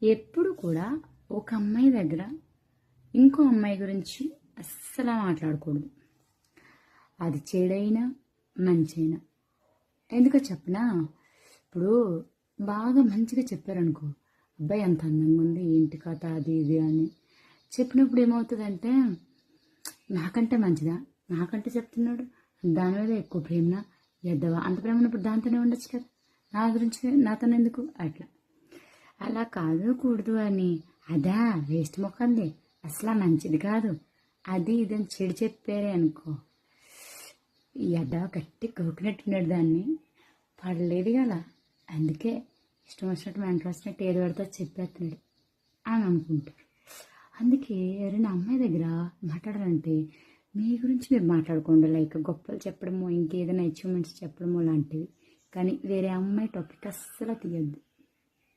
ఎప్పుడు కూడా ఒక అమ్మాయి దగ్గర ఇంకో అమ్మాయి గురించి అస్సలు మాట్లాడకూడదు. అది చెడైనా మంచైనా. ఎందుకో చెప్పనా, ఇప్పుడు బాగా మంచిగా చెప్పారనుకో, అబ్బాయి అంత అందంగా ఉంది ఏంటి కథ అది ఇది అని చెప్పినప్పుడు ఏమవుతుందంటే, నాకంటే మంచిదా, నాకంటే చెప్తున్నాడు, దాని మీద ఎక్కువ ప్రేమనా, ఎద్దవా, అంత ప్రేమ ఉన్నప్పుడు దాంతోనే ఉండొచ్చు కదా, నా గురించి నాతోనే ఎందుకు అట్లా. అలా కాదు కూడదు అని, అదా వేస్ట్ మొక్కంది, అసలు మంచిది కాదు, అది ఇదని చెడు చెప్పారే అనుకో, ఎద్ద గట్టి కోకినట్టున్నాడు, దాన్ని పడలేదు కదా. అందుకే ఇష్టం వచ్చినట్టు మెంటలు వచ్చినట్టు ఏది పడితే చెప్పేస్తున్నాడు అని అనుకుంటారు. అందుకే ఎవరైనా అమ్మాయి దగ్గర మాట్లాడాలంటే మీ గురించి మీరు మాట్లాడుకోండి, లైక్ గొప్పలు చెప్పడమో ఇంకేదైనా అచీవ్మెంట్స్ చెప్పడమో లాంటివి. కానీ వేరే అమ్మాయి టాపిక్ అస్సలు తీయద్దు.